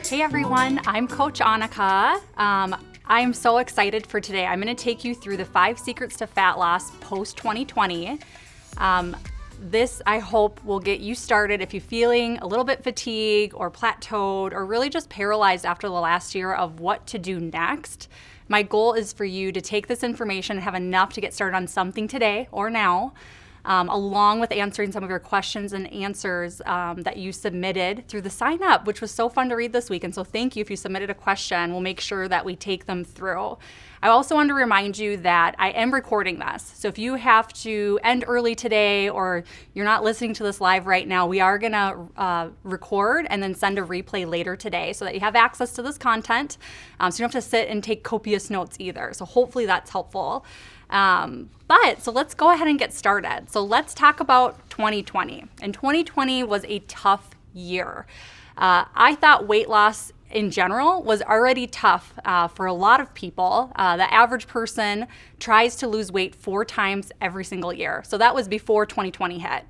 Hey everyone, I'm Coach Anika. I'm so excited for today. I'm going to take you through the 5 secrets to fat loss post-2020. This, I hope, will get you started if you're feeling a little bit fatigued or plateaued or really just paralyzed after the last year of what to do next. My goal is for you to take this information and have enough to get started on something today or now, along with answering some of your questions and answers that you submitted through the sign up, which was so fun to read this week. And so thank you if you submitted a question. We'll make sure that we take them through. I also want to remind you that I am recording this. So if you have to end early today or you're not listening to this live right now, we are going to record and then send a replay later today so that you have access to this content. So you don't have to sit and take copious notes either. So hopefully that's helpful. So let's go ahead and get started. So let's talk about 2020. And 2020 was a tough year. I thought weight loss in general was already tough for a lot of people. The average person tries to lose weight 4 times every single year. So that was before 2020 hit.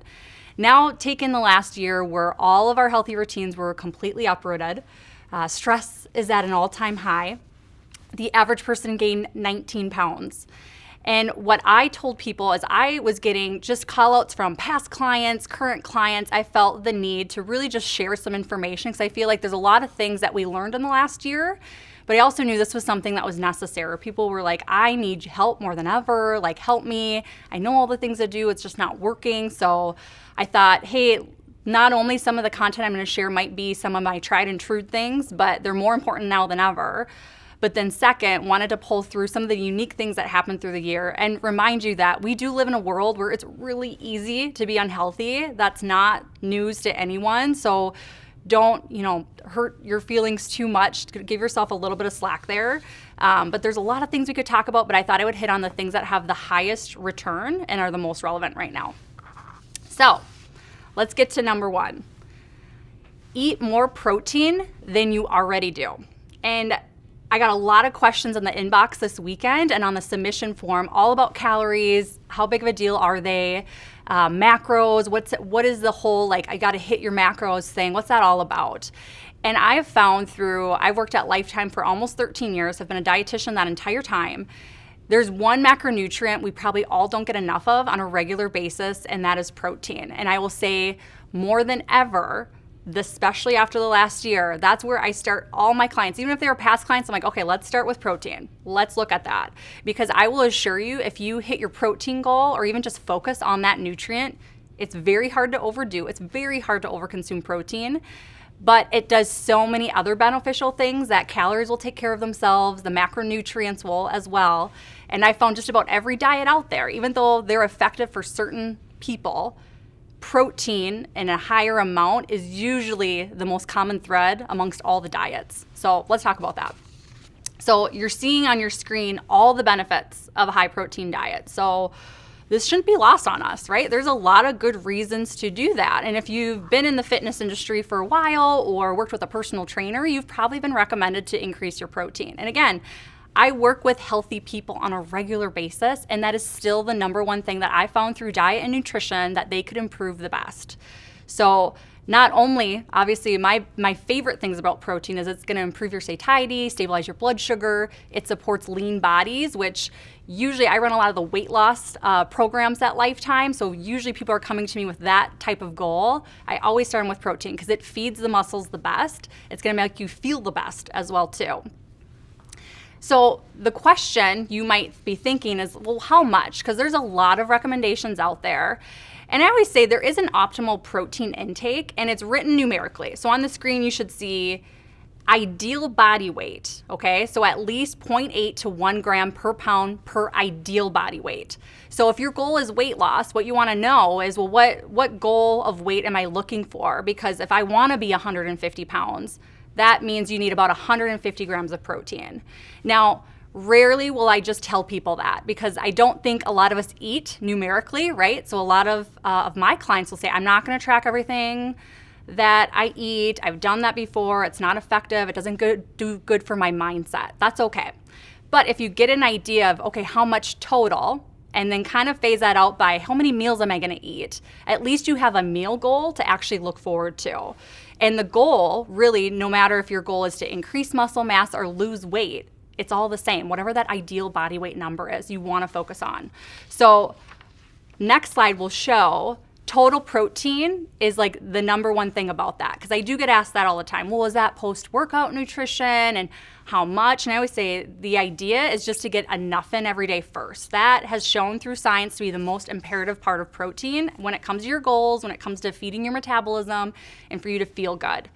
Now, take in the last year where all of our healthy routines were completely uprooted. Stress is at an all-time high. The average person gained 19 pounds. And what I told people is I was getting just call outs from past clients, current clients. I felt the need to really just share some information because I feel like there's a lot of things that we learned in the last year, but I also knew this was something that was necessary. People were like, I need help more than ever, like help me. I know all the things to do, it's just not working. So I thought, hey, not only some of the content I'm going to share might be some of my tried and true things, but they're more important now than ever. But then second, wanted to pull through some of the unique things that happened through the year and remind you that we do live in a world where it's really easy to be unhealthy. That's not news to anyone. So don't, hurt your feelings too much. Give yourself a little bit of slack there. But there's a lot of things we could talk about, but I thought I would hit on the things that have the highest return and are the most relevant right now. So let's get to number 1. Eat more protein than you already do. And I got a lot of questions in the inbox this weekend and on the submission form all about calories, how big of a deal are they, macros, what is the whole, I got to hit your macros thing, what's that all about? And I've found I've worked at Lifetime for almost 13 years, I've been a dietitian that entire time. There's one macronutrient we probably all don't get enough of on a regular basis, and that is protein. And I will say more than ever, especially after the last year, that's where I start all my clients. Even if they were past clients, I'm like, okay, let's start with protein. Let's look at that. Because I will assure you, if you hit your protein goal or even just focus on that nutrient, it's very hard to overdo. It's very hard to overconsume protein. But it does so many other beneficial things that calories will take care of themselves, the macronutrients will as well. And I found just about every diet out there, even though they're effective for certain people, protein in a higher amount is usually the most common thread amongst all the diets. So let's talk about that. So you're seeing on your screen all the benefits of a high protein diet. So this shouldn't be lost on us, right? There's a lot of good reasons to do that. And if you've been in the fitness industry for a while or worked with a personal trainer, you've probably been recommended to increase your protein. And again, I work with healthy people on a regular basis, and that is still the number one thing that I found through diet and nutrition that they could improve the best. So not only, obviously, my favorite things about protein is it's going to improve your satiety, stabilize your blood sugar. It supports lean bodies, which usually I run a lot of the weight loss programs at Lifetime. So usually people are coming to me with that type of goal. I always start them with protein because it feeds the muscles the best. It's going to make you feel the best as well, too. So the question you might be thinking is, well, how much? Because there's a lot of recommendations out there. And I always say there is an optimal protein intake, and it's written numerically. So on the screen, you should see ideal body weight, okay? So at least 0.8 to 1 gram per pound per ideal body weight. So if your goal is weight loss, what you want to know is, well, what goal of weight am I looking for? Because if I want to be 150 pounds, that means you need about 150 grams of protein. Now, rarely will I just tell people that because I don't think a lot of us eat numerically, right? So a lot of my clients will say, I'm not going to track everything that I eat. I've done that before. It's not effective. It doesn't do good for my mindset. That's okay. But if you get an idea of, okay, how much total and then kind of phase that out by how many meals am I going to eat. At least you have a meal goal to actually look forward to. And the goal, really, no matter if your goal is to increase muscle mass or lose weight, it's all the same. Whatever that ideal body weight number is, you want to focus on. So next slide will show total protein is like the number one thing about that, because I do get asked that all the time. Well, is that post-workout nutrition and how much? And I always say the idea is just to get enough in every day first. That has shown through science to be the most imperative part of protein when it comes to your goals, when it comes to feeding your metabolism, and for you to feel good.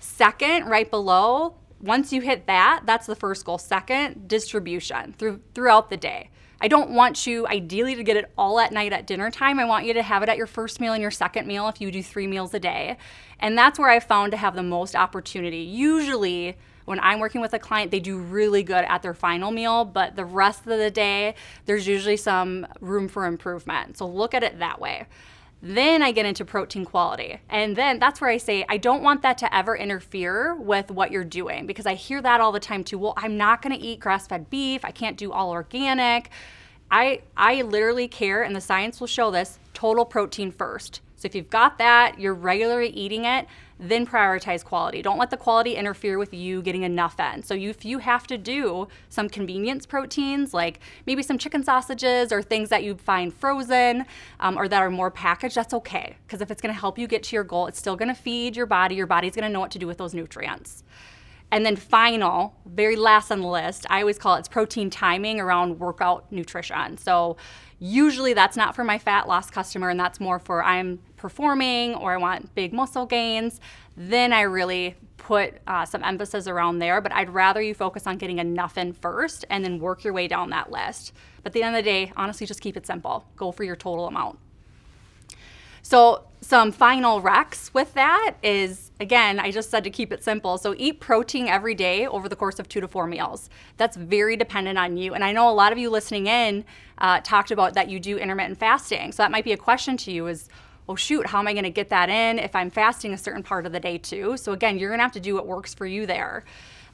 Second, right below, once you hit that, that's the first goal. Second, distribution throughout the day. I don't want you ideally to get it all at night at dinner time. I want you to have it at your first meal and your second meal if you do 3 meals a day. And that's where I found to have the most opportunity. Usually when I'm working with a client, they do really good at their final meal, but the rest of the day, there's usually some room for improvement. So look at it that way. Then I get into protein quality. And then that's where I say, I don't want that to ever interfere with what you're doing, because I hear that all the time too. Well, I'm not gonna eat grass-fed beef. I can't do all organic. I literally care, and the science will show this, total protein first. So if you've got that, you're regularly eating it, then prioritize quality. Don't let the quality interfere with you getting enough in. So if you have to do some convenience proteins, like maybe some chicken sausages or things that you find frozen or that are more packaged, that's okay. Because if it's gonna help you get to your goal, it's still gonna feed your body's gonna know what to do with those nutrients. And then final, very last on the list, I always call it, it's protein timing around workout nutrition. So usually that's not for my fat loss customer, and that's more for I'm performing or I want big muscle gains. Then I really put some emphasis around there, but I'd rather you focus on getting enough in first and then work your way down that list. But at the end of the day, honestly, just keep it simple. Go for your total amount. So some final recs with that is, again, I just said to keep it simple. So eat protein every day over the course of 2 to 4 meals. That's very dependent on you. And I know a lot of you listening in talked about that you do intermittent fasting. So that might be a question to you is, oh shoot, how am I gonna get that in if I'm fasting a certain part of the day too? So again, you're gonna have to do what works for you there.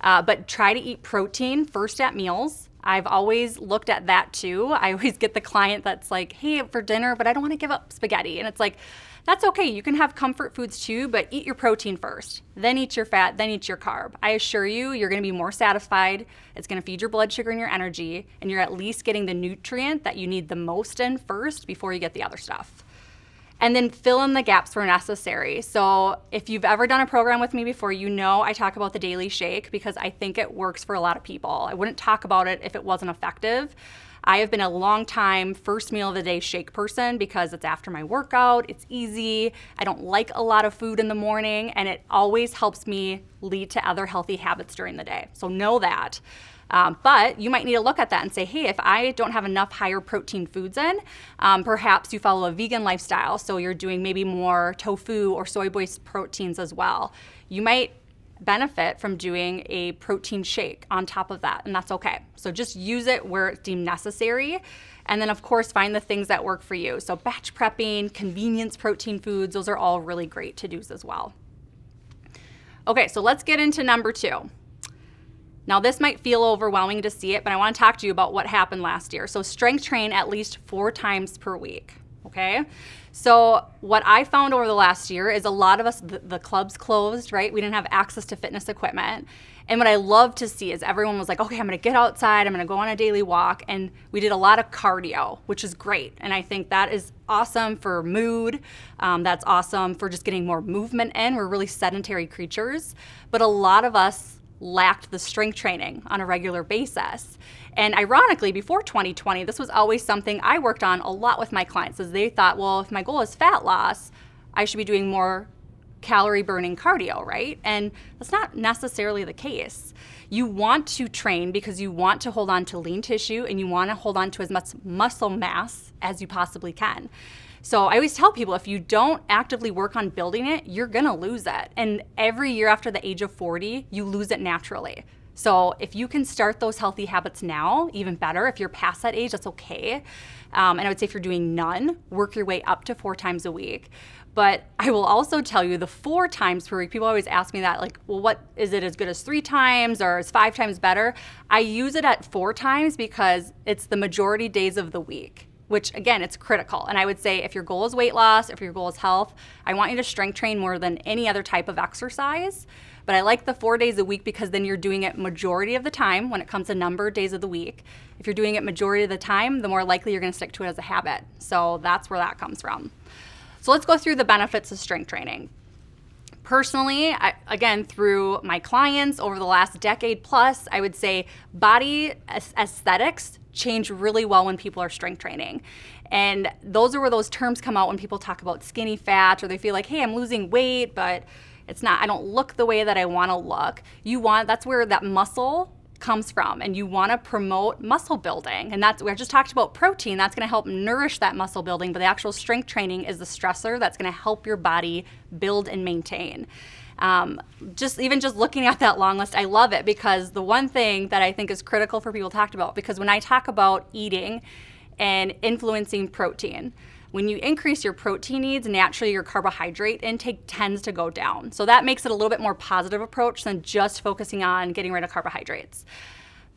But try to eat protein first at meals. I've always looked at that too. I always get the client that's like, hey, for dinner, but I don't want to give up spaghetti. And it's like, that's okay. You can have comfort foods too, but eat your protein first, then eat your fat, then eat your carb. I assure you, you're going to be more satisfied. It's going to feed your blood sugar and your energy, and you're at least getting the nutrient that you need the most in first before you get the other stuff. And then fill in the gaps where necessary. So if you've ever done a program with me before, you know I talk about the daily shake because I think it works for a lot of people. I wouldn't talk about it if it wasn't effective. I have been a long time first meal of the day shake person because it's after my workout, it's easy, I don't like a lot of food in the morning, and it always helps me lead to other healthy habits during the day. So know that. But you might need to look at that and say, hey, if I don't have enough higher protein foods in, perhaps you follow a vegan lifestyle, so you're doing maybe more tofu or soy-based proteins as well. You might benefit from doing a protein shake on top of that, and that's okay. So just use it where it's deemed necessary. And then of course, find the things that work for you. So batch prepping, convenience protein foods, those are all really great to-dos as well. Okay, so let's get into number 2. Now this might feel overwhelming to see it, but I want to talk to you about what happened last year. So strength train at least 4 times per week, okay? So what I found over the last year is a lot of us, the clubs closed, right? We didn't have access to fitness equipment. And what I love to see is everyone was like, okay, I'm gonna get outside, I'm gonna go on a daily walk. And we did a lot of cardio, which is great. And I think that is awesome for mood. That's awesome for just getting more movement in. We're really sedentary creatures. But a lot of us lacked the strength training on a regular basis. And ironically, before 2020, this was always something I worked on a lot with my clients, as they thought, well, if my goal is fat loss, I should be doing more calorie burning cardio, right? And that's not necessarily the case. You want to train because you want to hold on to lean tissue and you want to hold on to as much muscle mass as you possibly can. So I always tell people, if you don't actively work on building it, you're gonna lose it. And every year after the age of 40, you lose it naturally. So if you can start those healthy habits now, even better. If you're past that age, that's okay. And I would say if you're doing none, work your way up to 4 times a week. But I will also tell you the 4 times per week, people always ask me that, like, well, what is it as good as 3 times or is 5 times better? I use it at 4 times because it's the majority days of the week. which again, it's critical. And I would say if your goal is weight loss, if your goal is health, I want you to strength train more than any other type of exercise. But I like the 4 days a week because then you're doing it majority of the time when it comes to number of days of the week. If you're doing it majority of the time, the more likely you're going to stick to it as a habit. So that's where that comes from. So let's go through the benefits of strength training. Personally, again, through my clients over the last decade plus, I would say body aesthetics change really well when people are strength training. And those are where those terms come out when people talk about skinny fat, or they feel like, hey, I'm losing weight, but it's not, I don't look the way that I want to look. That's where that muscle comes from, and you want to promote muscle building. And that's, we just talked about protein, that's going to help nourish that muscle building, but the actual strength training is the stressor that's going to help your body build and maintain. Just looking at that long list, I love it, because the one thing that I think is critical for people to talk about, because when I talk about eating and influencing protein, when you increase your protein needs, naturally your carbohydrate intake tends to go down. So that makes it a little bit more positive approach than just focusing on getting rid of carbohydrates.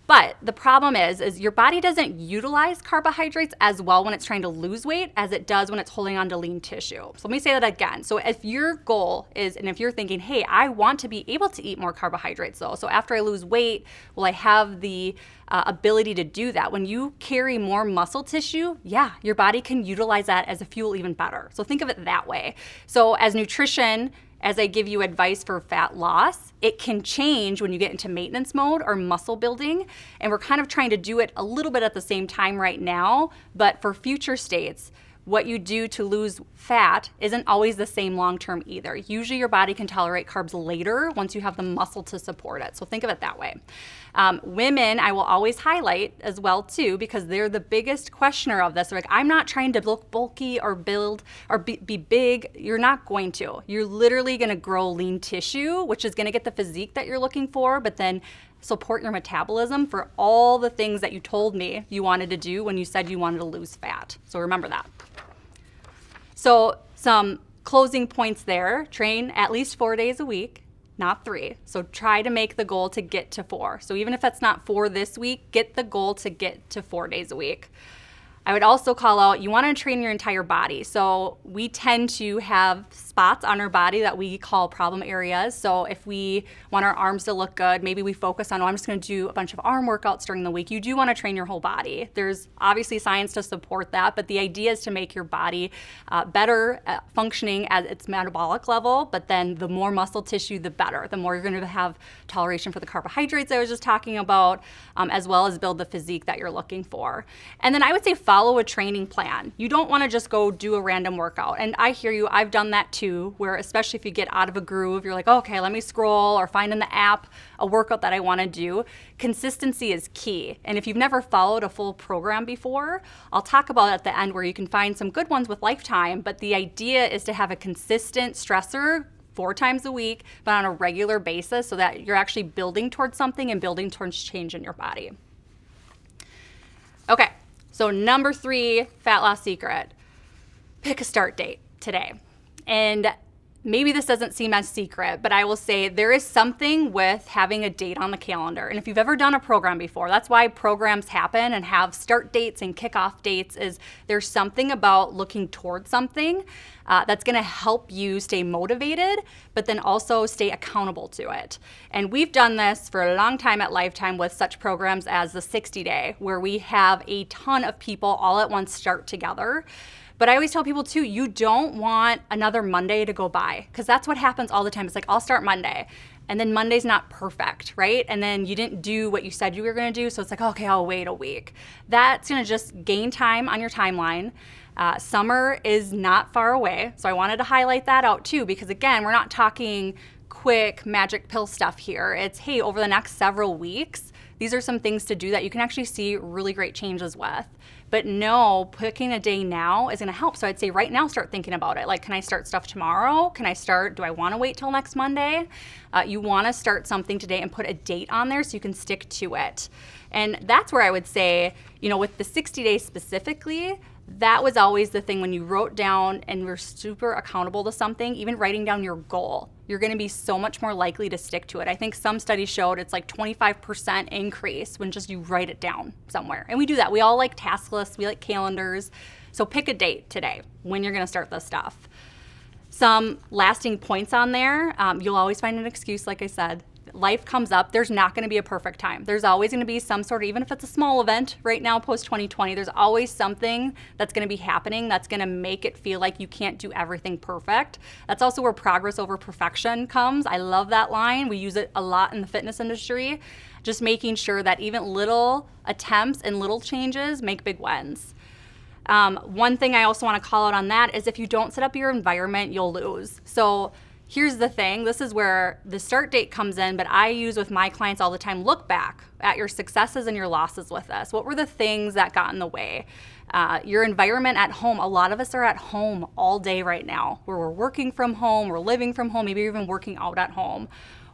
But the problem is your body doesn't utilize carbohydrates as well when it's trying to lose weight as it does when it's holding on to lean tissue. So let me say that again. So if your goal is, and if you're thinking, hey, I want to be able to eat more carbohydrates though, so after I lose weight, will I have the ability to do that? When you carry more muscle tissue, yeah, your body can utilize that as a fuel even better. So think of it that way. So as nutrition, as I give you advice for fat loss, it can change when you get into maintenance mode or muscle building. And we're kind of trying to do it a little bit at the same time right now, but for future states, what you do to lose fat isn't always the same long-term either. Usually your body can tolerate carbs later once you have the muscle to support it. So think of it that way. Women, I will always highlight as well too, because they're the biggest questioner of this. They're like, I'm not trying to look bulky or build or be big. You're not going to. You're literally going to grow lean tissue, which is going to get the physique that you're looking for, but then support your metabolism for all the things that you told me you wanted to do when you said you wanted to lose fat. So remember that. So some closing points there: train at least 4 days a week, not 3. So try to make the goal to get to 4. So even if that's not 4 this week, get the goal to get to 4 days a week. I would also call out, you want to train your entire body. So we tend to have spots on our body that we call problem areas. So if we want our arms to look good, maybe we focus on, I'm just going to do a bunch of arm workouts during the week. You do want to train your whole body. There's obviously science to support that, but the idea is to make your body better functioning at its metabolic level, but then the more muscle tissue, the better. The more you're going to have toleration for the carbohydrates I was just talking about, as well as build the physique that you're looking for. And then I would say follow a training plan. You don't want to just go do a random workout. And I hear you, I've done that too, where especially if you get out of a groove, you're like, okay, let me scroll or find in the app a workout that I want to do. Consistency is key. And if you've never followed a full program before, I'll talk about it at the end where you can find some good ones with Lifetime, but the idea is to have a consistent stressor 4 times a week, but on a regular basis, so that you're actually building towards something and building towards change in your body. Okay. So number 3, fat loss secret, pick a start date today. And maybe this doesn't seem as secret, but I will say there is something with having a date on the calendar. And if you've ever done a program before, that's why programs happen and have start dates and kickoff dates, is there's something about looking towards something that's going to help you stay motivated, but then also stay accountable to it. And we've done this for a long time at Lifetime with such programs as the 60-day, where we have a ton of people all at once start together. But I always tell people too, you don't want another Monday to go by, because that's what happens all the time. It's like, I'll start Monday, and then Monday's not perfect, right? And then you didn't do what you said you were going to do, so it's like, okay, I'll wait a week. That's going to just gain time on your timeline. Summer is not far away, so I wanted to highlight that out too, because again, we're not talking quick magic pill stuff here. It's, hey, over the next several weeks, these are some things to do that you can actually see really great changes with. But no, picking a day now is gonna help. So I'd say right now, start thinking about it. Like, can I start stuff tomorrow? Do I wanna wait till next Monday? You wanna start something today and put a date on there so you can stick to it. And that's where I would say, with the 60 days specifically, that was always the thing when you wrote down and were super accountable to something, even writing down your goal, you're going to be so much more likely to stick to it. I think some studies showed it's like 25% increase when just you write it down somewhere. And we do that. We all like task lists. We like calendars. So pick a date today when you're going to start this stuff. Some lasting points on there. You'll always find an excuse, like I said. Life comes up. There's not going to be a perfect time. There's always going to be some sort of, even if it's a small event right now, post-2020, there's always something that's going to be happening that's going to make it feel like you can't do everything perfect. That's also where progress over perfection comes. I love that line. We use it a lot in the fitness industry. Just making sure that even little attempts and little changes make big wins. One thing I also want to call out on that is if you don't set up your environment, you'll lose. So here's the thing, this is where the start date comes in, but I use with my clients all the time, look back at your successes and your losses with us. What were the things that got in the way? Your environment at home, a lot of us are at home all day right now, where we're working from home, we're living from home, maybe even working out at home.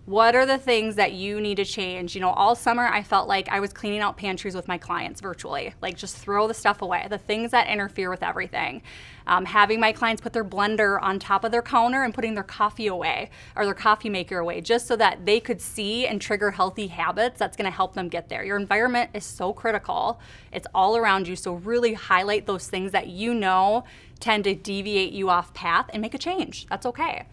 What are the things that you need to change? You know, all summer I felt like I was cleaning out pantries with my clients virtually, like just throw the stuff away, the things that interfere with everything. Having my clients put their blender on top of their counter and putting their coffee away or their coffee maker away, just so that they could see and trigger healthy habits that's gonna help them get there. Your environment is so critical. It's all around you, so really highlight those things that you know tend to deviate you off path and make a change. That's okay.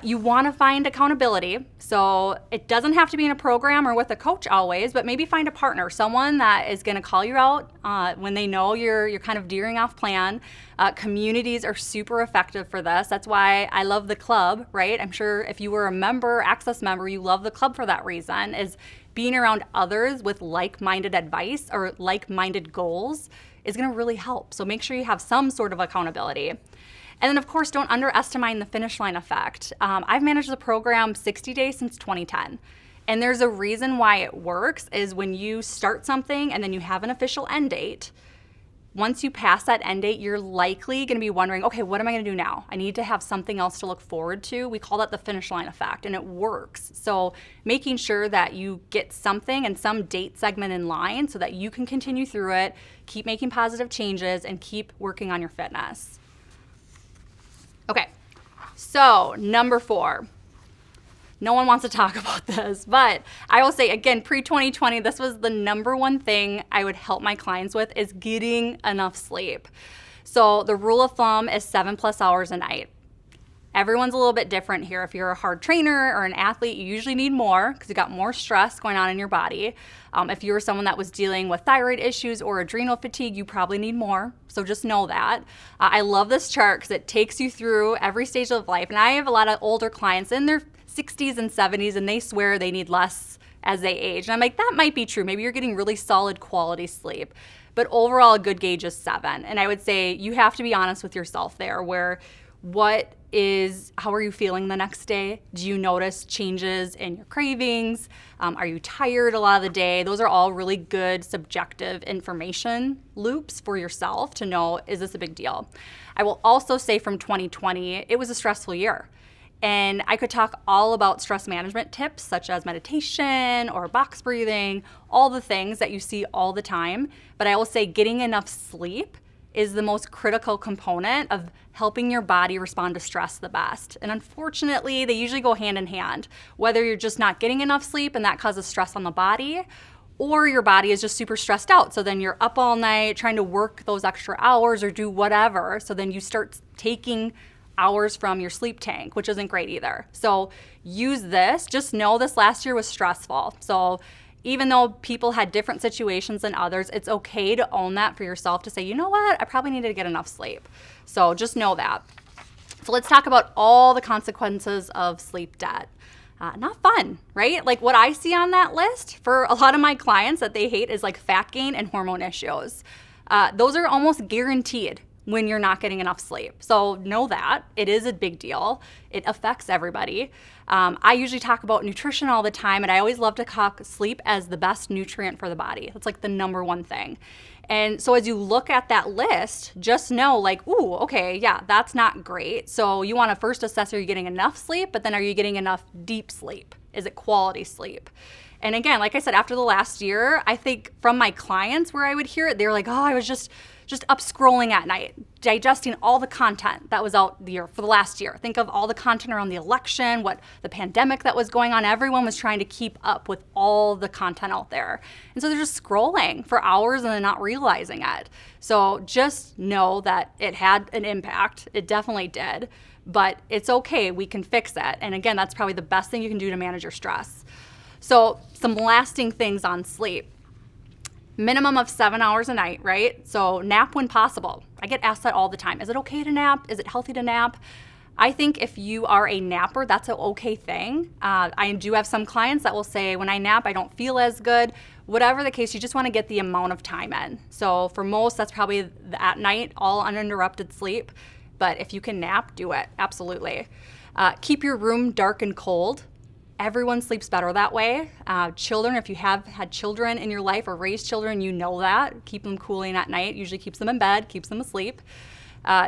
You want to find accountability. So it doesn't have to be in a program or with a coach always, but maybe find a partner, someone that is going to call you out when they know you're kind of veering off plan. Communities are super effective for this. That's why I love the club, right? I'm sure if you were a member, Access member, you love the club for that reason, is being around others with like-minded advice or like-minded goals is going to really help. So make sure you have some sort of accountability. And then, of course, don't underestimate the finish line effect. I've managed the program 60 days since 2010. And there's a reason why it works is when you start something and then you have an official end date, once you pass that end date, you're likely going to be wondering, okay, what am I going to do now? I need to have something else to look forward to. We call that the finish line effect, and it works. So making sure that you get something and some date segment in line so that you can continue through it, keep making positive changes, and keep working on your fitness. Okay, so number 4. No one wants to talk about this, but I will say again, pre-2020, this was the number one thing I would help my clients with is getting enough sleep. So the rule of thumb is 7+ hours a night. Everyone's a little bit different here. If you're a hard trainer or an athlete, you usually need more because you got more stress going on in your body. If you were someone that was dealing with thyroid issues or adrenal fatigue, you probably need more. So just know that. I love this chart because it takes you through every stage of life. And I have a lot of older clients in their 60s and 70s, and they swear they need less as they age. And I'm like, that might be true. Maybe you're getting really solid quality sleep. But overall, a good gauge is 7. And I would say you have to be honest with yourself there, where how are you feeling the next day? Do you notice changes in your cravings? Are you tired a lot of the day? Those are all really good subjective information loops for yourself to know, is this a big deal? I will also say from 2020, it was a stressful year. And I could talk all about stress management tips such as meditation or box breathing, all the things that you see all the time. But I will say getting enough sleep is the most critical component of helping your body respond to stress the best. And unfortunately, they usually go hand in hand. Whether you're just not getting enough sleep and that causes stress on the body, or your body is just super stressed out. So then you're up all night trying to work those extra hours or do whatever. So then you start taking hours from your sleep tank, which isn't great either. So use this. Just know this last year was stressful. So even though people had different situations than others, it's okay to own that for yourself, to say, you know what, I probably needed to get enough sleep. So just know that. So let's talk about all the consequences of sleep debt. Not fun, right? Like what I see on that list for a lot of my clients that they hate is like fat gain and hormone issues. Those are almost guaranteed when you're not getting enough sleep. So know that. It is a big deal. It affects everybody. I usually talk about nutrition all the time, and I always love to talk sleep as the best nutrient for the body. It's like the number one thing. And so as you look at that list, just know like, ooh, okay, yeah, that's not great. So you want to first assess, are you getting enough sleep? But then are you getting enough deep sleep? Is it quality sleep? And again, like I said, after the last year, I think from my clients where I would hear it, they were like, oh, I was just up scrolling at night, digesting all the content that was out for the last year. Think of all the content around the election, what the pandemic that was going on. Everyone was trying to keep up with all the content out there. And so they're just scrolling for hours and then not realizing it. So just know that it had an impact. It definitely did, but it's okay. We can fix it. And again, that's probably the best thing you can do to manage your stress. So some lasting things on sleep. Minimum of 7 hours a night, right? So nap when possible. I get asked that all the time. Is it okay to nap? Is it healthy to nap? I think if you are a napper, that's an okay thing. I do have some clients that will say, when I nap, I don't feel as good. Whatever the case, you just want to get the amount of time in. So for most, that's probably at night, all uninterrupted sleep. But if you can nap, do it. Absolutely. Keep your room dark and cold. Everyone sleeps better that way. Children, if you have had children in your life or raised children, you know that. Keep them cooling at night. Usually keeps them in bed, keeps them asleep.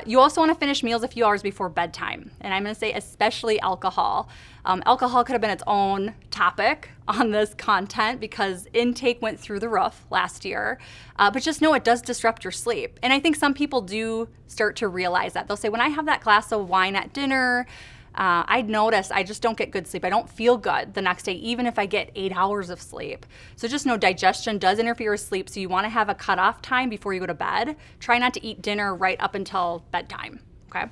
You also want to finish meals a few hours before bedtime. And I'm going to say especially alcohol. Alcohol could have been its own topic on this content because intake went through the roof last year. But just know it does disrupt your sleep. And I think some people do start to realize that. They'll say, when I have that glass of wine at dinner, I'd notice I just don't get good sleep. I don't feel good the next day, even if I get 8 hours of sleep. So just know digestion does interfere with sleep. So you want to have a cutoff time before you go to bed. Try not to eat dinner right up until bedtime, okay?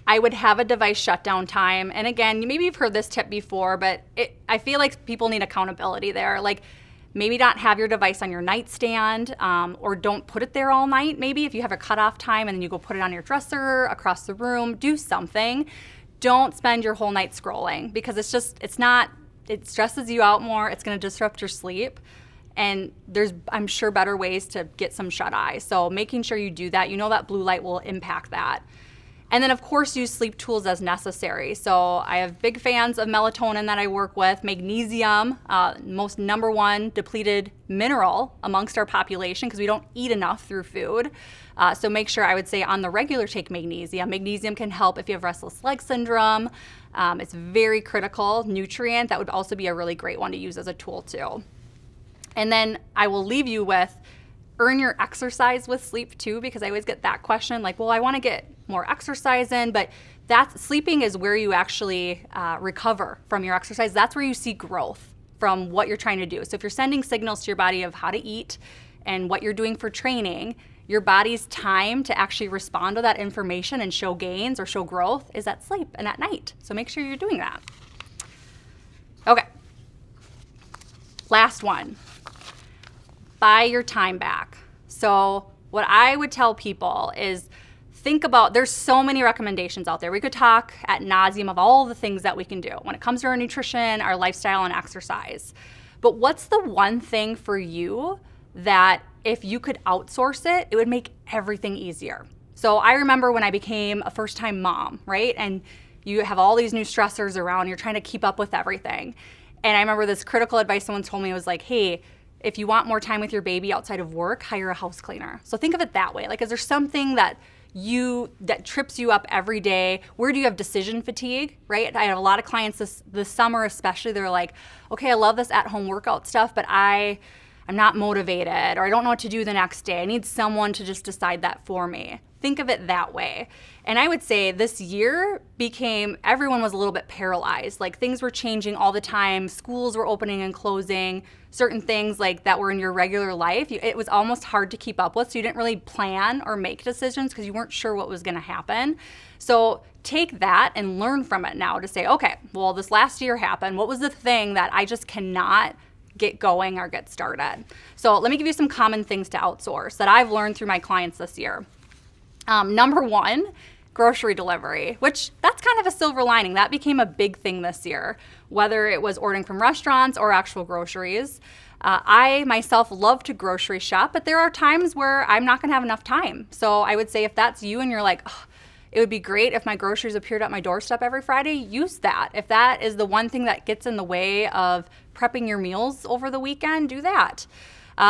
I would have a device shutdown time. And again, maybe you've heard this tip before, but I feel like people need accountability there. Like, maybe not have your device on your nightstand, or don't put it there all night. Maybe if you have a cutoff time and then you go put it on your dresser, across the room, do something. Don't spend your whole night scrolling because it stresses you out more. It's going to disrupt your sleep. And there's, I'm sure, better ways to get some shut eye. So making sure you do that, you know that blue light will impact that. And then, of course, use sleep tools as necessary. So I have big fans of melatonin that I work with. Magnesium, most number one depleted mineral amongst our population because we don't eat enough through food. So make sure, I would say, on the regular take magnesium. Magnesium can help if you have restless leg syndrome. It's a very critical nutrient. That would also be a really great one to use as a tool too. And then I will leave you with earn your exercise with sleep too, because I always get that question like, well, I want to get more exercise in, but sleeping is where you actually recover from your exercise. That's where you see growth from what you're trying to do. So if you're sending signals to your body of how to eat and what you're doing for training, your body's time to actually respond to that information and show gains or show growth is at sleep and at night. So make sure you're doing that. Okay. Last one. Buy your time back. So what I would tell people is think about, there's so many recommendations out there. We could talk ad nauseum of all the things that we can do when it comes to our nutrition, our lifestyle, and exercise. But what's the one thing for you that if you could outsource it, it would make everything easier? So I remember when I became a first-time mom, right? And you have all these new stressors around, you're trying to keep up with everything. And I remember this critical advice someone told me was like, hey, if you want more time with your baby outside of work, hire a house cleaner. So think of it that way. Like, is there something that trips you up every day? Where do you have decision fatigue, right? I have a lot of clients this summer especially, they're like, okay, I love this at-home workout stuff, but I'm not motivated, or I don't know what to do the next day. I need someone to just decide that for me. Think of it that way. And I would say this year everyone was a little bit paralyzed. Like, things were changing all the time. Schools were opening and closing. Certain things like that were in your regular life, it was almost hard to keep up with. So you didn't really plan or make decisions because you weren't sure what was going to happen. So take that and learn from it now to say, okay, well, this last year happened. What was the thing that I just cannot get going or get started? So let me give you some common things to outsource that I've learned through my clients this year. Number one, grocery delivery, which that's kind of a silver lining. That became a big thing this year, whether it was ordering from restaurants or actual groceries. I myself love to grocery shop, but there are times where I'm not going to have enough time. So I would say if that's you and you're like, oh, it would be great if my groceries appeared at my doorstep every Friday, use that. If that is the one thing that gets in the way of prepping your meals over the weekend, do that.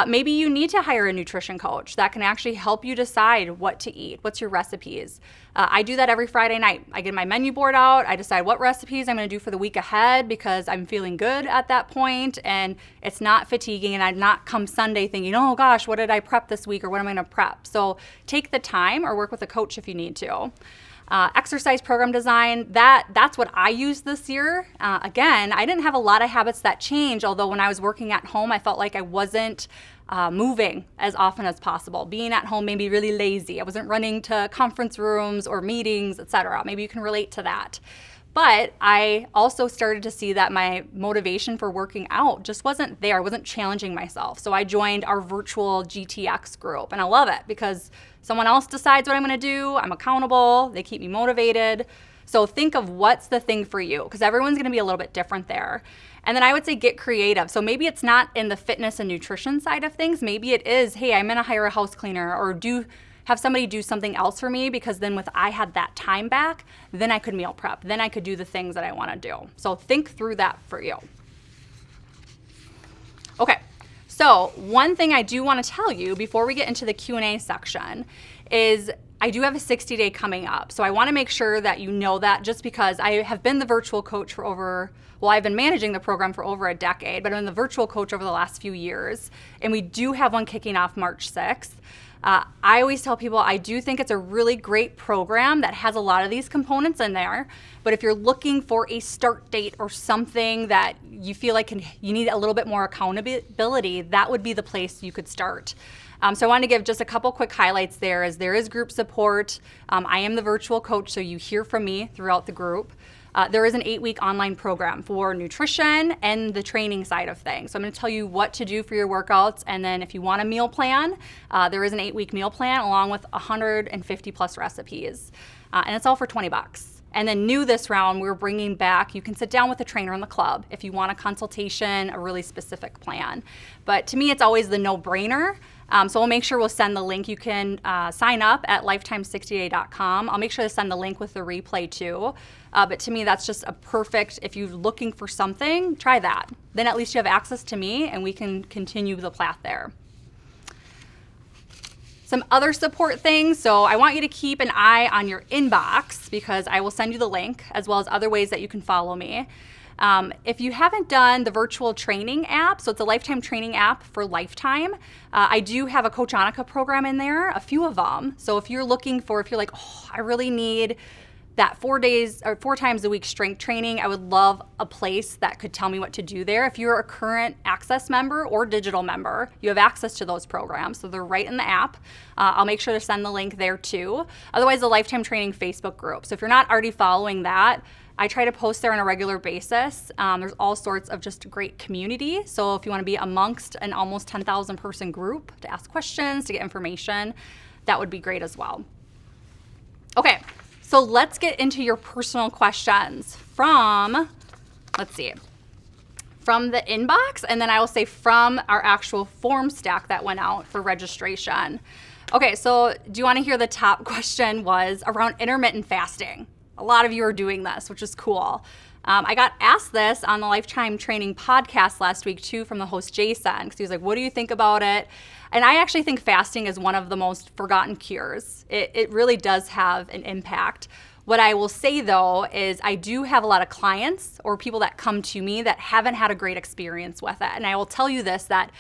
Maybe you need to hire a nutrition coach that can actually help you decide what to eat. What's your recipes? I do that every Friday night. I get my menu board out. I decide what recipes I'm going to do for the week ahead because I'm feeling good at that point and it's not fatiguing, and I'm not come Sunday thinking, oh gosh, what did I prep this week or what am I going to prep? So take the time or work with a coach if you need to. Exercise program design, that's what I used this year. Again, I didn't have a lot of habits that changed, although when I was working at home, I felt like I wasn't moving as often as possible. Being at home made me really lazy. I wasn't running to conference rooms or meetings, etc. Maybe you can relate to that. But I also started to see that my motivation for working out just wasn't there. I wasn't challenging myself. So I joined our virtual GTX group, and I love it because someone else decides what I'm going to do. I'm accountable. They keep me motivated. So think of what's the thing for you, because everyone's going to be a little bit different there. And then I would say get creative. So maybe it's not in the fitness and nutrition side of things. Maybe it is, hey, I'm going to hire a house cleaner or have somebody do something else for me, because then I had that time back, then I could meal prep. Then I could do the things that I want to do. So think through that for you. Okay, so one thing I do want to tell you before we get into the Q&A section is I do have a 60-day coming up. So I want to make sure that you know that, just because I have been the virtual coach for I've been managing the program for over a decade, but I'm the virtual coach over the last few years. And we do have one kicking off March 6th. I always tell people I do think it's a really great program that has a lot of these components in there. But if you're looking for a start date or something that you feel like you need a little bit more accountability, that would be the place you could start. So I want to give just a couple quick highlights there. As there is group support. I am the virtual coach, so you hear from me throughout the group. There is an 8-week online program for nutrition and the training side of things. So I'm going to tell you what to do for your workouts, and then if you want a meal plan, there is an 8-week meal plan along with 150 plus recipes, and it's all for $20. And then new this round, we're bringing back, you can sit down with a trainer in the club if you want a consultation, a really specific plan. But to me, it's always the no-brainer. So we'll make sure we'll send the link. You can sign up at lifetime60day.com. I'll make sure to send the link with the replay too. But to me, that's just a perfect, if you're looking for something, try that. Then at least you have access to me and we can continue the path there. Some other support things. So I want you to keep an eye on your inbox, because I will send you the link as well as other ways that you can follow me. If you haven't done the virtual training app, so it's a lifetime training app for Lifetime, I do have a Coach Anika program in there, a few of them. So if you're like, oh, I really need that 4 days or 4 times a week strength training, I would love a place that could tell me what to do there. If you're a current Access member or digital member, you have access to those programs. So they're right in the app. I'll make sure to send the link there too. Otherwise, the Lifetime Training Facebook group. So if you're not already following that, I try to post there on a regular basis. There's all sorts of just great community. So if you want to be amongst an almost 10,000 person group to ask questions, to get information, that would be great as well. Okay, so let's get into your personal questions from the inbox, and then I will say from our actual form stack that went out for registration. Okay, so do you want to hear the top question was around intermittent fasting? A lot of you are doing this, which is cool. I got asked this on the Lifetime Training podcast last week too from the host Jason, because he was like, what do you think about it? And I actually think fasting is one of the most forgotten cures. It really does have an impact. What I will say though is I do have a lot of clients or people that come to me that haven't had a great experience with it. And I will tell you this, that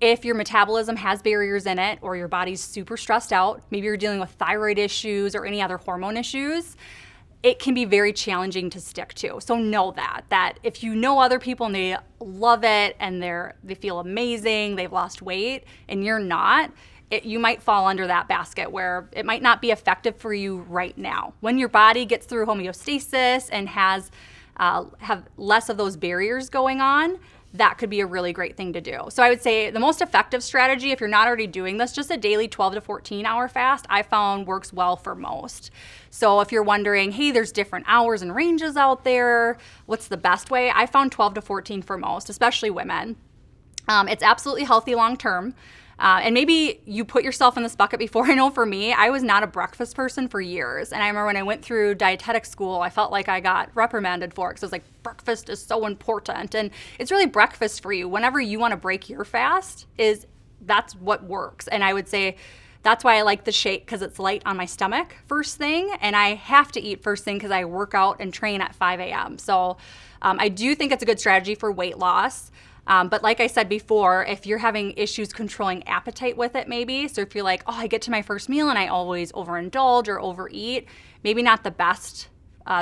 if your metabolism has barriers in it, or your body's super stressed out, maybe you're dealing with thyroid issues or any other hormone issues, it can be very challenging to stick to. So know that if you know other people and they love it and they feel amazing, they've lost weight, and you're not, you might fall under that basket where it might not be effective for you right now. When your body gets through homeostasis and have less of those barriers going on, that could be a really great thing to do. So I would say the most effective strategy, if you're not already doing this, just a daily 12 to 14 hour fast, I found works well for most. So if you're wondering, hey, there's different hours and ranges out there, what's the best way? I found 12 to 14 for most, especially women. It's absolutely healthy long term. And maybe you put yourself in this bucket before. I know for me, I was not a breakfast person for years. And I remember when I went through dietetic school, I felt like I got reprimanded for it, because I was like, breakfast is so important. And it's really breakfast for you. Whenever you want to break your fast is that's what works. And I would say that's why I like the shake, because it's light on my stomach first thing, and I have to eat first thing because I work out and train at 5 a.m. So I do think it's a good strategy for weight loss. But like I said before, if you're having issues controlling appetite with it, maybe, so if you're like, oh, I get to my first meal and I always overindulge or overeat, maybe not the best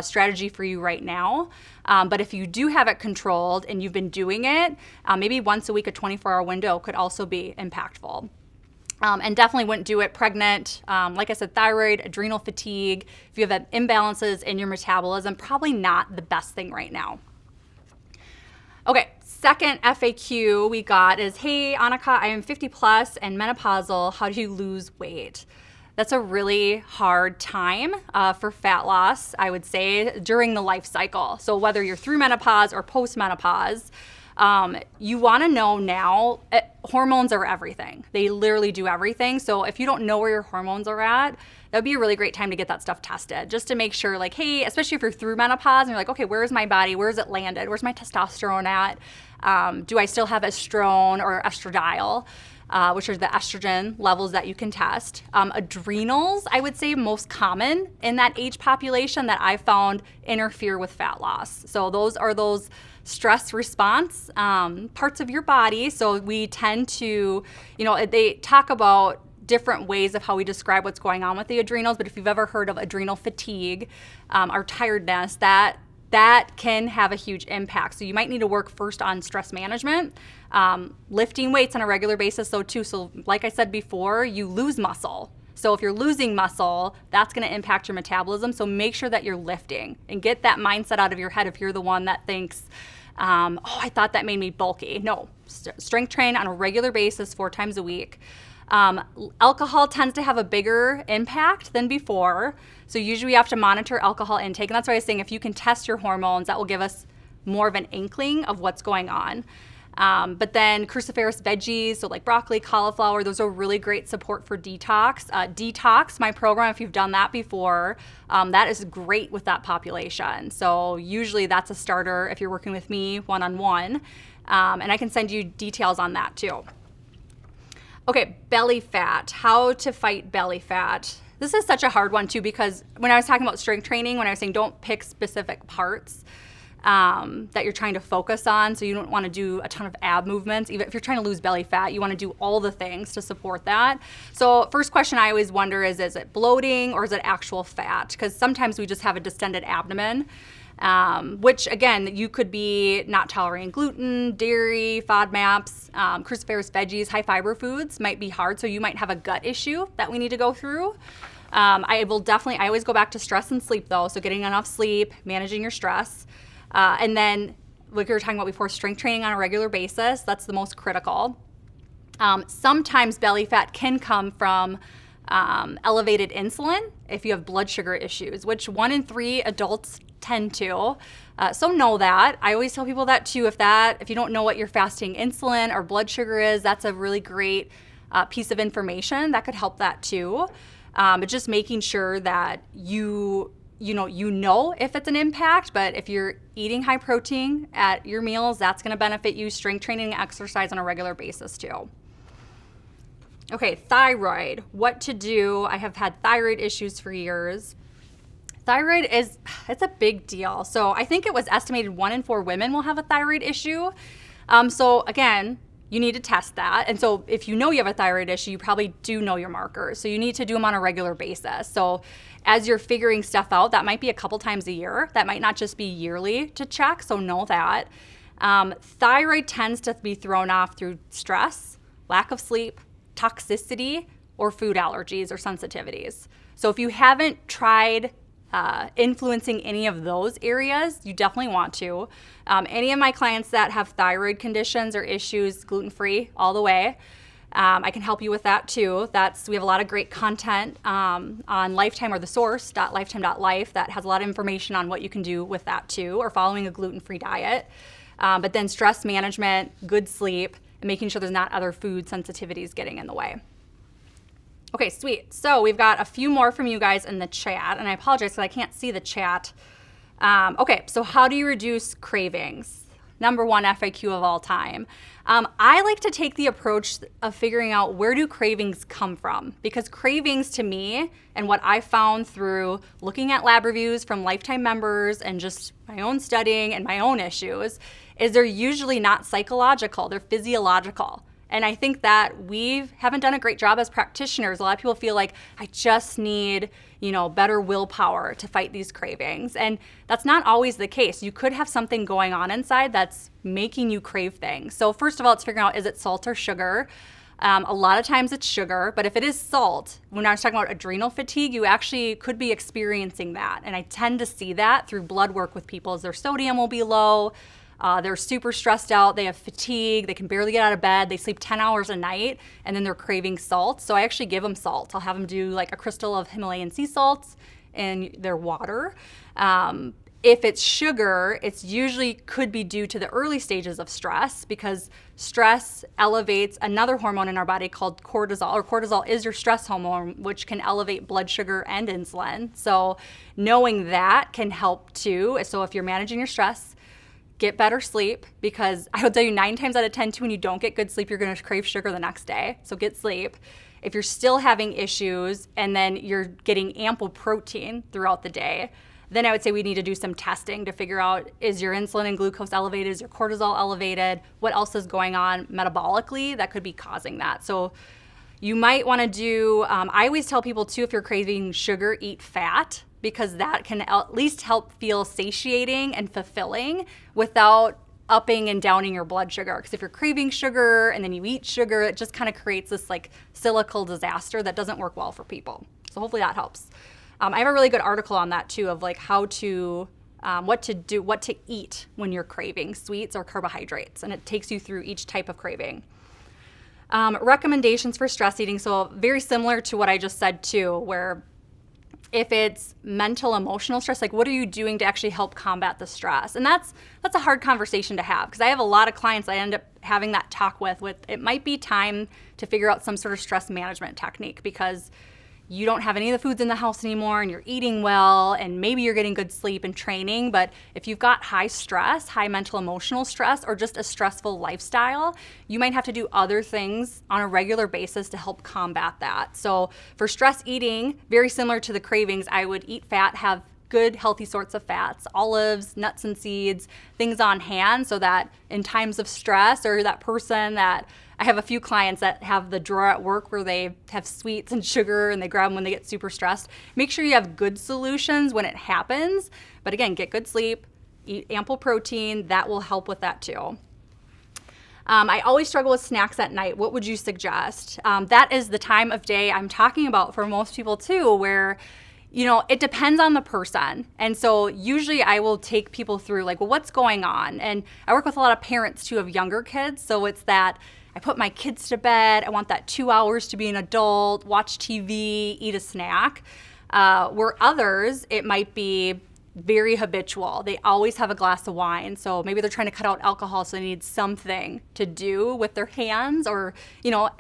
strategy for you right now. But if you do have it controlled and you've been doing it, maybe once a week, a 24-hour window could also be impactful. And definitely wouldn't do it pregnant. Like I said, thyroid, adrenal fatigue, if you have imbalances in your metabolism, probably not the best thing right now. Okay, second FAQ we got is, hey, Anika, I am 50 plus and menopausal. How do you lose weight? That's a really hard time for fat loss, I would say, during the life cycle. So whether you're through menopause or post-menopause, you want to know now, hormones are everything. They literally do everything. So if you don't know where your hormones are at, that would be a really great time to get that stuff tested, just to make sure, like, hey, especially if you're through menopause and you're like, okay, where's my body? Where's it landed? Where's my testosterone at? Do I still have estrone or estradiol? Which are the estrogen levels that you can test. Adrenals, I would say most common in that age population that I found interfere with fat loss. So those are those stress response parts of your body. So we tend to, they talk about different ways of how we describe what's going on with the adrenals, but if you've ever heard of adrenal fatigue or tiredness, that can have a huge impact. So you might need to work first on stress management, lifting weights on a regular basis though too. So like I said before, you lose muscle. So if you're losing muscle, that's gonna impact your metabolism. So make sure that you're lifting and get that mindset out of your head if you're the one that thinks, oh, I thought that made me bulky. No, strength train on a regular basis 4 times a week. Alcohol tends to have a bigger impact than before. So usually you have to monitor alcohol intake. And that's why I was saying if you can test your hormones, that will give us more of an inkling of what's going on. But then cruciferous veggies, so like broccoli, cauliflower, those are really great support for detox. Detox, my program, if you've done that before, that is great with that population. So usually that's a starter if you're working with me one-on-one. And I can send you details on that too. Okay, belly fat, how to fight belly fat. This is such a hard one too, because when I was talking about strength training, when I was saying don't pick specific parts that you're trying to focus on, so you don't want to do a ton of ab movements. Even if you're trying to lose belly fat, you want to do all the things to support that. So first question I always wonder is it bloating or is it actual fat? Because sometimes we just have a distended abdomen. Which again, you could be not tolerating gluten, dairy, FODMAPs, cruciferous veggies, high fiber foods might be hard. So you might have a gut issue that we need to go through. I always go back to stress and sleep though. So getting enough sleep, managing your stress. And then like we were talking about before, strength training on a regular basis, that's the most critical. Sometimes belly fat can come from elevated insulin if you have blood sugar issues, which 1 in 3 adults tend to. So know that. I always tell people that too. If you don't know what your fasting insulin or blood sugar is, that's a really great piece of information that could help that too. But just making sure that you know if it's an impact, but if you're eating high protein at your meals, that's going to benefit you. Strength training and exercise on a regular basis too. Okay, thyroid, what to do. I have had thyroid issues for years. Thyroid it's a big deal. So I think it was estimated 1 in 4 women will have a thyroid issue. So again, you need to test that. And so if you know you have a thyroid issue, you probably do know your markers. So you need to do them on a regular basis. So as you're figuring stuff out, that might be a couple times a year. That might not just be yearly to check. So know that. Thyroid tends to be thrown off through stress, lack of sleep, toxicity, or food allergies or sensitivities. So if you haven't tried influencing any of those areas, you definitely want to. Any of my clients that have thyroid conditions or issues, gluten-free all the way, I can help you with that too. We have a lot of great content on Lifetime or the source.lifetime.life that has a lot of information on what you can do with that too, or following a gluten-free diet. But then stress management, good sleep, and making sure there's not other food sensitivities getting in the way. Okay, sweet. So we've got a few more from you guys in the chat, and I apologize because I can't see the chat. Okay, so how do you reduce cravings? #1 FAQ of all time. I like to take the approach of figuring out where do cravings come from, because cravings to me, and what I found through looking at lab reviews from lifetime members and just my own studying and my own issues, is they're usually not psychological, they're physiological. And I think that we haven't done a great job as practitioners. A lot of people feel like, I just need, better willpower to fight these cravings. And that's not always the case. You could have something going on inside that's making you crave things. So first of all, it's figuring out, is it salt or sugar? A lot of times it's sugar, but if it is salt, when I was talking about adrenal fatigue, you actually could be experiencing that. And I tend to see that through blood work with people, as their sodium will be low. They're super stressed out, they have fatigue, they can barely get out of bed, they sleep 10 hours a night, and then they're craving salt. So I actually give them salt. I'll have them do like a crystal of Himalayan sea salts in their water. If it's sugar, it's usually could be due to the early stages of stress, because stress elevates another hormone in our body called cortisol, or cortisol is your stress hormone, which can elevate blood sugar and insulin. So knowing that can help too. So if you're managing your stress, get better sleep, because I will tell you 9 times out of 10 too, when you don't get good sleep, you're going to crave sugar the next day. So get sleep. If you're still having issues and then you're getting ample protein throughout the day, then I would say we need to do some testing to figure out, is your insulin and glucose elevated? Is your cortisol elevated? What else is going on metabolically that could be causing that? So you might want to do, I always tell people too, if you're craving sugar, eat fat, because that can at least help feel satiating and fulfilling without upping and downing your blood sugar. Because if you're craving sugar and then you eat sugar, it just kind of creates this like cyclical disaster that doesn't work well for people. So hopefully that helps. I have a really good article on that too, of like how to, what to eat when you're craving sweets or carbohydrates. And it takes you through each type of craving. Recommendations for stress eating. So very similar to what I just said too, where if it's mental, emotional stress, like what are you doing to actually help combat the stress? And that's a hard conversation to have, because I have a lot of clients I end up having that talk with it might be time to figure out some sort of stress management technique, because you don't have any of the foods in the house anymore and you're eating well and maybe you're getting good sleep and training. But if you've got high stress, high mental emotional stress, or just a stressful lifestyle, you might have to do other things on a regular basis to help combat that. So for stress eating, very similar to the cravings, I would eat fat, have good healthy sorts of fats, olives, nuts and seeds, things on hand, so that in times of stress, or that person that I have a few clients that have the drawer at work where they have sweets and sugar and they grab them when they get super stressed. Make sure you have good solutions when it happens. But again, get good sleep, eat ample protein. That will help with that too. I always struggle with snacks at night. What would you suggest? That is the time of day I'm talking about for most people too, where it depends on the person. And so usually I will take people through like, well, what's going on? And I work with a lot of parents too of younger kids. So it's that I put my kids to bed. I want that 2 hours to be an adult, watch TV, eat a snack. Where others, it might be very habitual. They always have a glass of wine. So maybe they're trying to cut out alcohol, so they need something to do with their hands, or,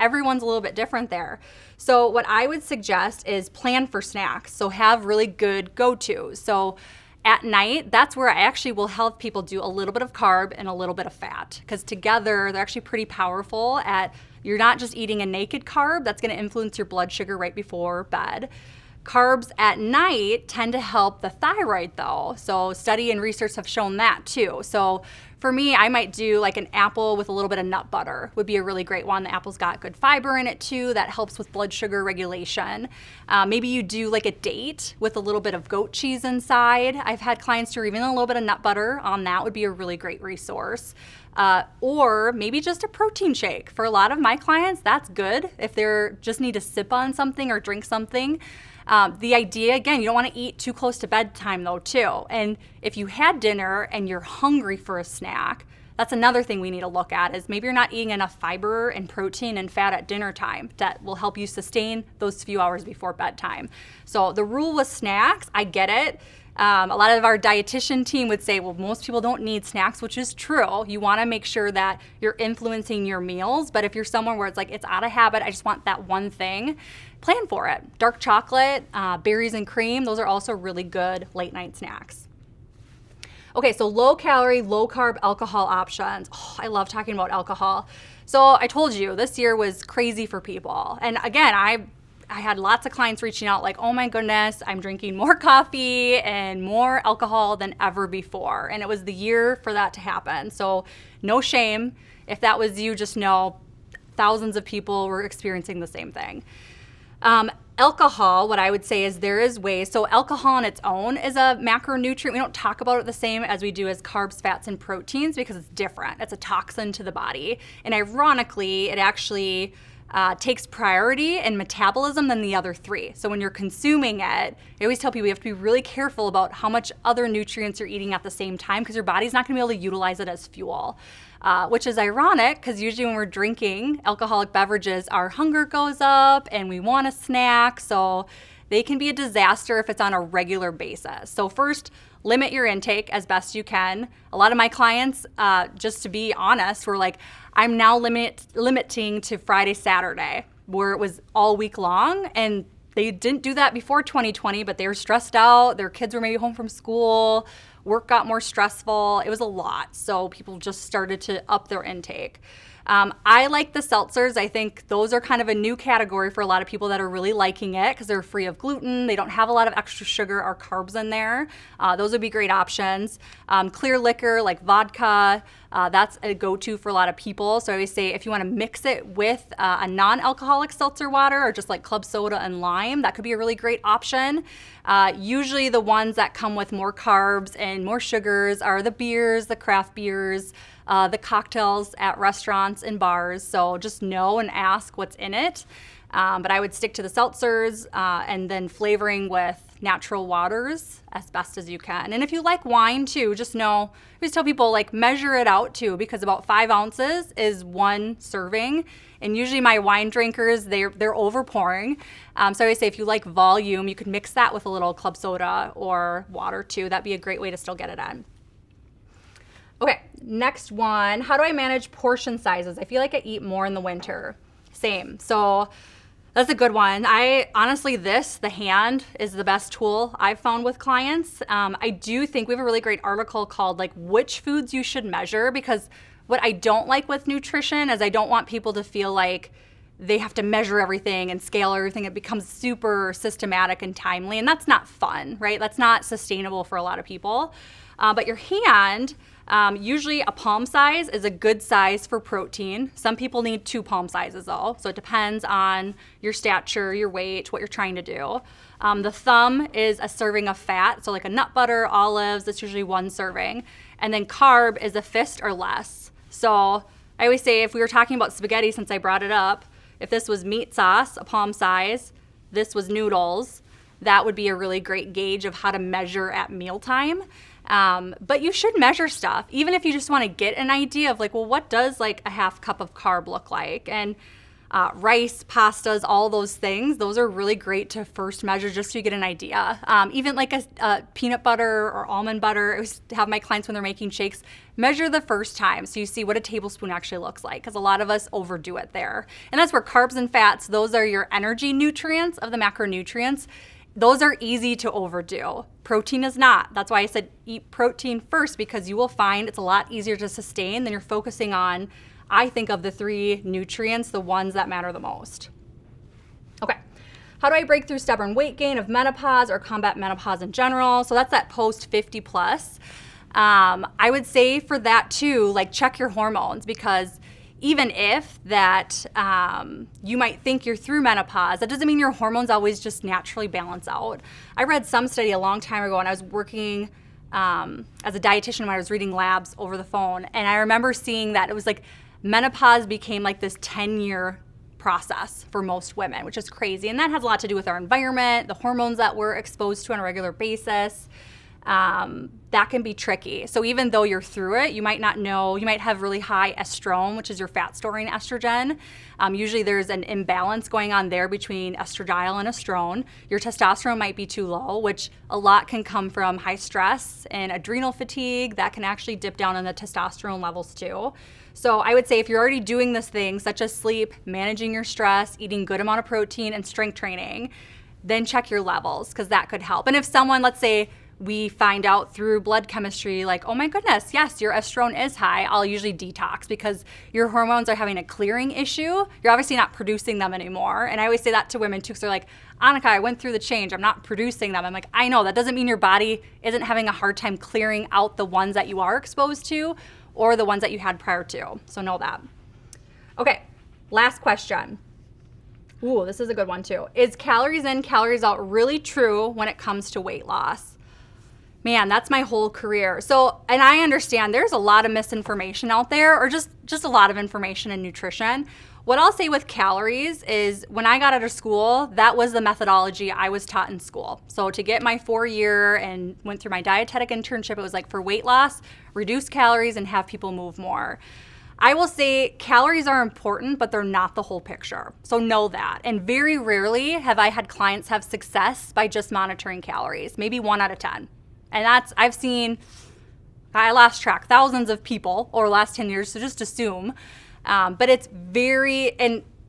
everyone's a little bit different there. So what I would suggest is plan for snacks. So have really good go-tos. So at night, that's where I actually will help people do a little bit of carb and a little bit of fat, because together they're actually pretty powerful you're not just eating a naked carb that's going to influence your blood sugar right before bed. Carbs at night tend to help the thyroid though. So study and research have shown that too. So for me, I might do like an apple with a little bit of nut butter would be a really great one. The apple's got good fiber in it too. That helps with blood sugar regulation. Maybe you do like a date with a little bit of goat cheese inside. I've had clients do even a little bit of nut butter on that would be a really great resource. Or maybe just a protein shake. For a lot of my clients, that's good if they're just need to sip on something or drink something. The idea, again, you don't want to eat too close to bedtime though too. And if you had dinner and you're hungry for a snack, that's another thing we need to look at, is maybe you're not eating enough fiber and protein and fat at dinner time that will help you sustain those few hours before bedtime. So the rule with snacks, I get it. A lot of our dietitian team would say, well, most people don't need snacks, which is true. You want to make sure that you're influencing your meals. But if you're somewhere where it's like, it's out of habit, I just want that one thing, plan for it. Dark chocolate, berries and cream, those are also really good late night snacks. Okay, so low calorie, low carb alcohol options. Oh, I love talking about alcohol. So I told you this year was crazy for people. And again, I had lots of clients reaching out like, oh my goodness, I'm drinking more coffee and more alcohol than ever before. And it was the year for that to happen. So no shame. If that was you, just know thousands of people were experiencing the same thing. Alcohol, what I would say is there is ways. So alcohol on its own is a macronutrient. We don't talk about it the same as we do as carbs, fats, and proteins because it's different. It's a toxin to the body. And ironically, it actually takes priority in metabolism than the other three. So when you're consuming it, I always tell people you have to be really careful about how much other nutrients you're eating at the same time because your body's not going to be able to utilize it as fuel. Which is ironic because usually when we're drinking alcoholic beverages, our hunger goes up and we want a snack. So they can be a disaster if it's on a regular basis. So first, limit your intake as best you can. A lot of my clients, just to be honest, were like, I'm now limiting to Friday, Saturday, where it was all week long. And they didn't do that before 2020, but they were stressed out. Their kids were maybe home from school. Work got more stressful. It was a lot. So people just started to up their intake. I like the seltzers. I think those are kind of a new category for a lot of people that are really liking it because they're free of gluten. They don't have a lot of extra sugar or carbs in there. Those would be great options. Clear liquor like vodka, that's a go-to for a lot of people. So I always say if you want to mix it with a non-alcoholic seltzer water or just like club soda and lime, that could be a really great option. Usually the ones that come with more carbs and more sugars are the beers, the craft beers, the cocktails at restaurants and bars. So just know and ask what's in it. But I would stick to the seltzers and then flavoring with natural waters as best as you can. And if you like wine too, just know, I always tell people like measure it out too, because about 5 ounces is 1 serving. And usually my wine drinkers, they're over pouring. So I always say if you like volume, you could mix that with a little club soda or water too. That'd be a great way to still get it in. Okay, next one. How do I manage portion sizes? I feel like I eat more in the winter. Same. So that's a good one. Honestly, the hand is the best tool I've found with clients. I do think we have a really great article called like which foods you should measure, because what I don't like with nutrition is I don't want people to feel like they have to measure everything and scale everything. It becomes super systematic and timely, and that's not fun, right? That's not sustainable for a lot of people. But your hand, usually a palm size is a good size for protein. Some people need 2 palm sizes though. So it depends on your stature, your weight, what you're trying to do. The thumb is a serving of fat. So like a nut butter, olives, that's usually 1 serving. And then carb is a fist or less. So I always say if we were talking about spaghetti, since I brought it up, if this was meat sauce, a palm size, this was noodles, that would be a really great gauge of how to measure at mealtime. But you should measure stuff, even if you just want to get an idea of like, well, what does like a half cup of carb look like? And rice, pastas, all those things, those are really great to first measure just so you get an idea. Even like a peanut butter or almond butter, I always have my clients when they're making shakes, measure the first time so you see what a tablespoon actually looks like, because a lot of us overdo it there. And that's where carbs and fats, those are your energy nutrients of the macronutrients. Those are easy to overdo. Protein is not. That's why I said eat protein first, because you will find it's a lot easier to sustain than you're focusing on, I think, of the 3 nutrients, the ones that matter the most. Okay, how do I break through stubborn weight gain of menopause or combat menopause in general? So that's that post 50 plus. I would say for that too, like check your hormones, because even if that you might think you're through menopause, that doesn't mean your hormones always just naturally balance out. I read some study a long time ago, and I was working as a dietitian when I was reading labs over the phone, and I remember seeing that it was like menopause became like this 10-year process for most women, which is crazy. And that has a lot to do with our environment, the hormones that we're exposed to on a regular basis. That can be tricky. So even though you're through it, you might not know, you might have really high estrone, which is your fat storing estrogen. Usually there's an imbalance going on there between estradiol and estrone. Your testosterone might be too low, which a lot can come from high stress and adrenal fatigue. That can actually dip down in the testosterone levels too. So I would say if you're already doing this thing, such as sleep, managing your stress, eating good amount of protein, and strength training, then check your levels, because that could help. And if someone, let's say, we find out through blood chemistry, like, oh my goodness, yes, your estrogen is high. I'll usually detox because your hormones are having a clearing issue. You're obviously not producing them anymore. And I always say that to women too, because they're like, Anika, I went through the change. I'm not producing them. I'm like, I know, that doesn't mean your body isn't having a hard time clearing out the ones that you are exposed to or the ones that you had prior to. So know that. Okay, last question. Ooh, this is a good one too. Is calories in, calories out really true when it comes to weight loss? Man, that's my whole career. So, and I understand there's a lot of misinformation out there, or just a lot of information in nutrition. What I'll say with calories is when I got out of school, that was the methodology I was taught in school. So to get my 4-year and went through my dietetic internship, it was like for weight loss, reduce calories and have people move more. I will say calories are important, but they're not the whole picture. So know that. And very rarely have I had clients have success by just monitoring calories, maybe 1 out of 10. And I've seen, I lost track, thousands of people over the last 10 years, so just assume. But it's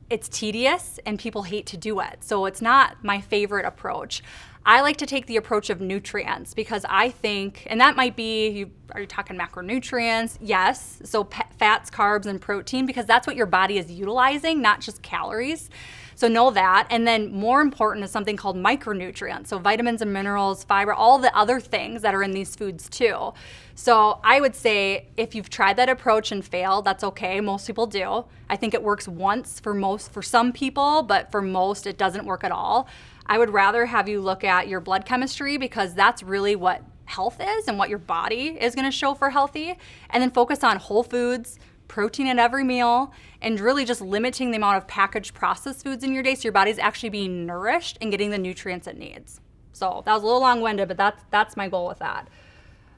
it's tedious and people hate to do it. So it's not my favorite approach. I like to take the approach of nutrients because I think, and that might be, are you talking macronutrients? Yes. So fats, carbs, and protein, because that's what your body is utilizing, not just calories. So know that. And then more important is something called micronutrients. So vitamins and minerals, fiber, all the other things that are in these foods too. So I would say if you've tried that approach and failed, that's okay. Most people do. I think it works once for some people, but for most it doesn't work at all. I would rather have you look at your blood chemistry because that's really what health is and what your body is going to show for healthy. And then focus on whole foods, protein at every meal, and really just limiting the amount of packaged processed foods in your day so your body's actually being nourished and getting the nutrients it needs. So that was a little long-winded, but that's my goal with that.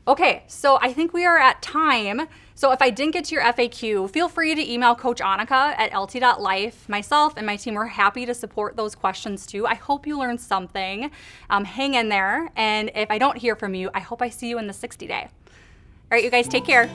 Okay, so I think we are at time. So if I didn't get to your FAQ, feel free to email Coach Anika at lt.life. Myself and my team are happy to support those questions too. I hope you learned something. Hang in there. And if I don't hear from you, I hope I see you in the 60-day. All right, you guys take care.